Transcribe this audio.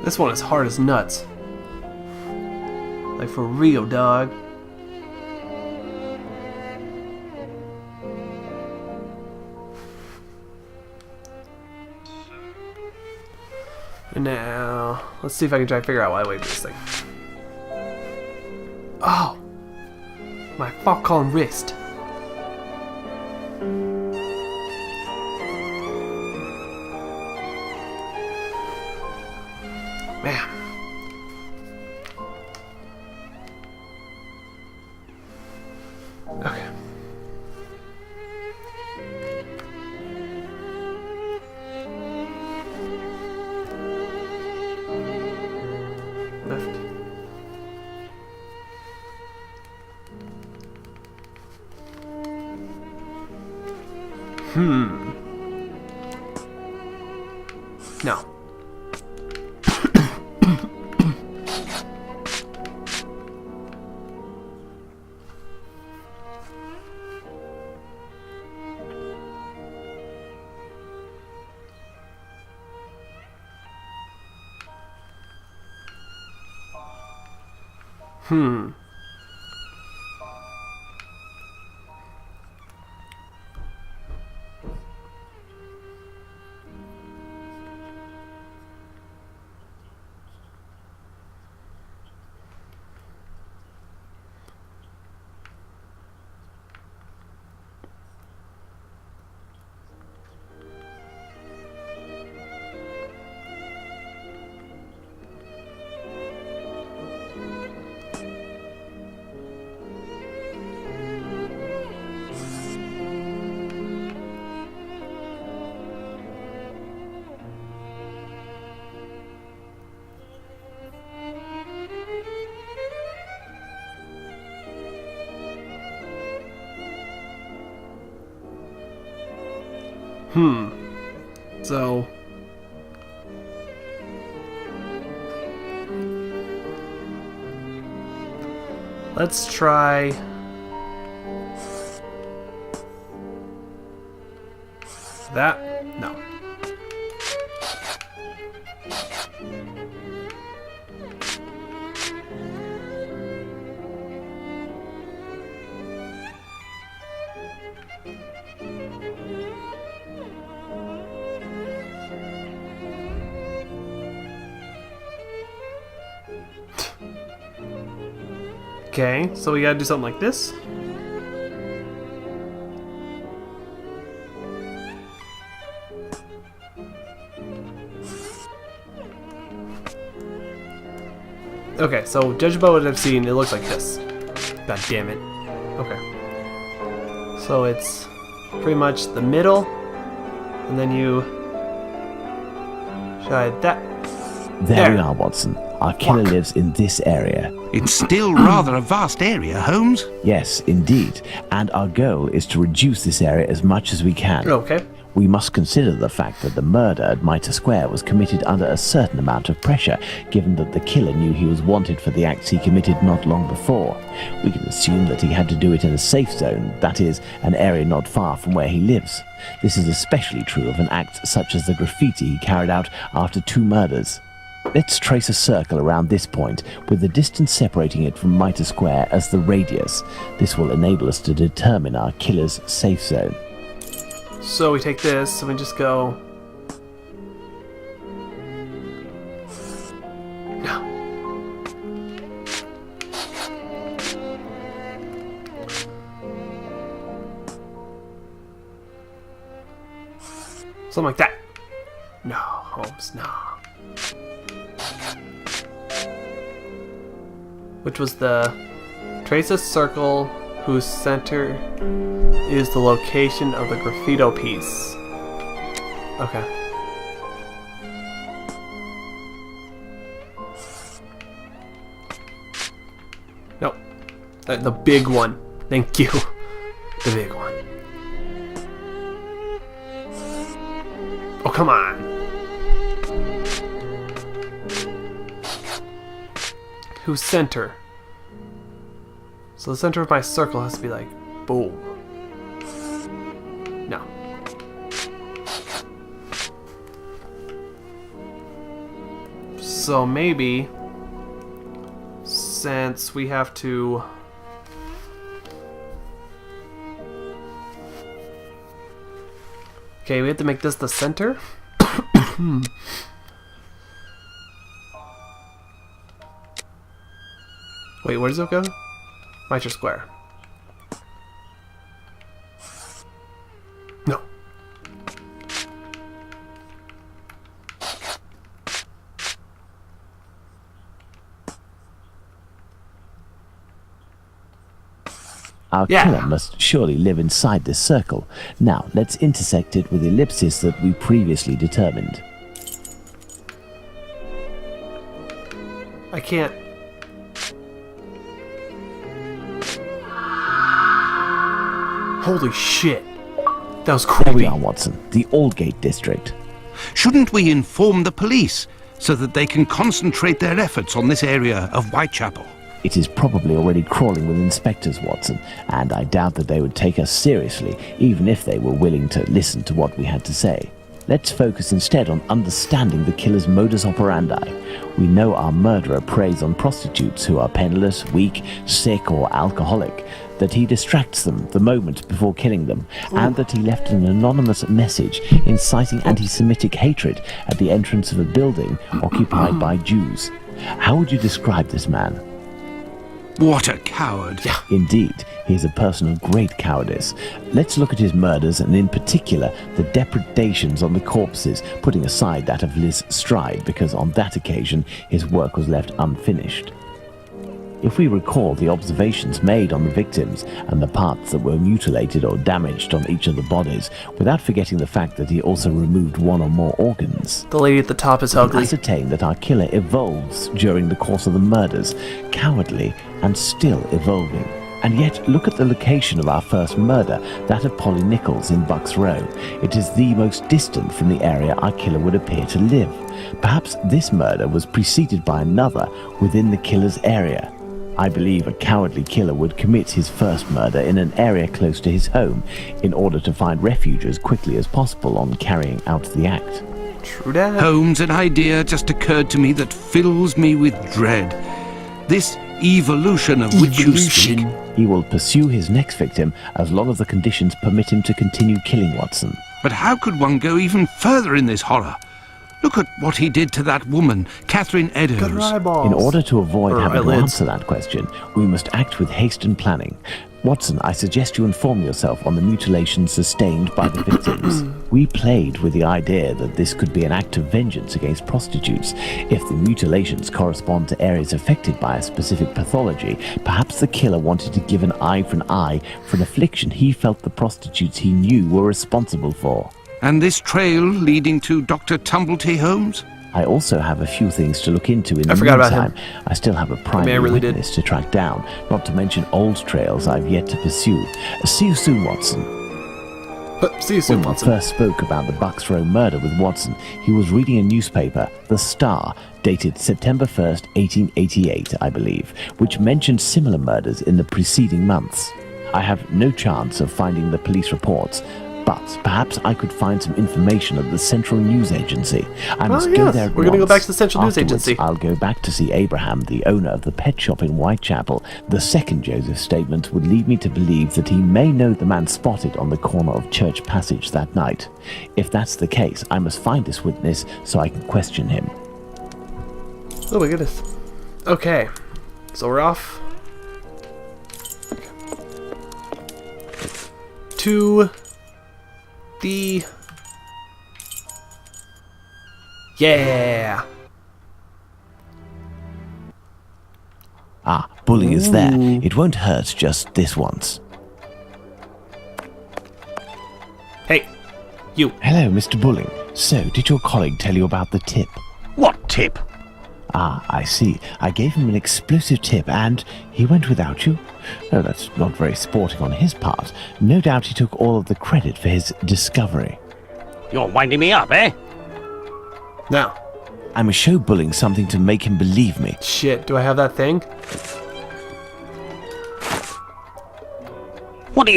This one is hard as nuts. Like for real, dog. And now, let's see if I can try to figure out why I wait for this thing. Oh! My popcorn wrist. Man. Okay. Left. No. So let's try that. No. Okay, so we gotta do something like this. Okay, so judging by what I've seen, it looks like this. God damn it. Okay. So it's pretty much the middle, and then you try that. There we are, Watson. Our killer lives in this area. It's still rather a vast area, Holmes. Yes, indeed. And our goal is to reduce this area as much as we can. Okay. We must consider the fact that the murder at Mitre Square was committed under a certain amount of pressure, given that the killer knew he was wanted for the acts he committed not long before. We can assume that he had to do it in a safe zone, that is, an area not far from where he lives. This is especially true of an act such as the graffiti he carried out after 2 murders. Let's trace a circle around this point, with the distance separating it from Mitre Square as the radius. This will enable us to determine our killer's safe zone. So we take this and we just go. No. Something like that. No, Holmes, no. Which was the trace a circle whose center is the location of the graffito piece. Okay. Nope. The big one. Thank you. The big one. Oh, come on. Whose center? So the center of my circle has to be like, boom. No. So maybe, since we have to... Okay, we have to make this the center. Wait, where does it go? Mitre square. No. Our killer must surely live inside this circle. Now, let's intersect it with the ellipsis that we previously determined. I can't. Holy shit. That was There we creepy. are, Watson. The Aldgate district. Shouldn't we inform the police so that they can concentrate their efforts on this area of Whitechapel? It is probably already crawling with inspectors, Watson, and I doubt that they would take us seriously, even if they were willing to listen to what we had to say. Let's focus instead on understanding the killer's modus operandi. We know our murderer preys on prostitutes who are penniless, weak, sick, or alcoholic, that he distracts them the moment before killing them, and that he left an anonymous message inciting anti-Semitic hatred at the entrance of a building occupied by Jews. How would you describe this man? What a coward. Yeah. Indeed, he is a person of great cowardice. Let's look at his murders, and in particular, the depredations on the corpses, putting aside that of Liz Stride, because on that occasion, his work was left unfinished. If we recall the observations made on the victims and the parts that were mutilated or damaged on each of the bodies, without forgetting the fact that he also removed one or more organs, The lady at the top is we can ugly. ascertain that our killer evolves during the course of the murders, cowardly and still evolving. And yet, look at the location of our first murder, that of Polly Nichols in Bucks Row. It is the most distant from the area our killer would appear to live. Perhaps this murder was preceded by another within the killer's area. I believe a cowardly killer would commit his first murder in an area close to his home in order to find refuge as quickly as possible on carrying out the act. True that. Holmes, an idea just occurred to me that fills me with dread. This evolution of which you speak. He will pursue his next victim as long as the conditions permit him to continue killing Watson. But how could one go even further in this horror? Look at what he did to that woman, Catherine Got her Eddowes. eyeballs. In order to avoid Or having to eyelids. answer that question, we must act with haste and planning. Watson, I suggest you inform yourself on the mutilations sustained by the victims. We played with the idea that this could be an act of vengeance against prostitutes. If the mutilations correspond to areas affected by a specific pathology, perhaps the killer wanted to give an eye for an affliction he felt the prostitutes he knew were responsible for. And this trail leading to Dr. Tumblety Holmes? I also have a few things to look into in the forgot about meantime. I still have a primary really did. witness to track down, not to mention old trails I've yet to pursue. See you soon, Watson. See you soon, When we Watson. first spoke about the Bucks Row murder with Watson, he was reading a newspaper, The Star, dated September 1st, 1888, I believe, which mentioned similar murders in the preceding months. I have no chance of finding the police reports, but perhaps I could find some information at the Central News Agency. I must go yes. there at We're gonna go once. back to the Central News Afterwards, Agency. I'll go back to see Abraham, the owner of the pet shop in Whitechapel. The second Joseph's statement would lead me to believe that he may know the man spotted on the corner of Church Passage that night. If that's the case, I must find this witness so I can question him. Oh my goodness. Okay. So we're off. To the... Yeah! Ah, Bulling is there. It won't hurt just this once. Hey, you. Hello, Mr. Bulling. So, did your colleague tell you about the tip? What tip? Ah, I see. I gave him an explosive tip and he went without you? Oh, that's not very sporting on his part. No doubt he took all of the credit for his discovery. You're winding me up, eh? Now. I must show Bulling something to make him believe me. Shit, do I have that thing? What are you...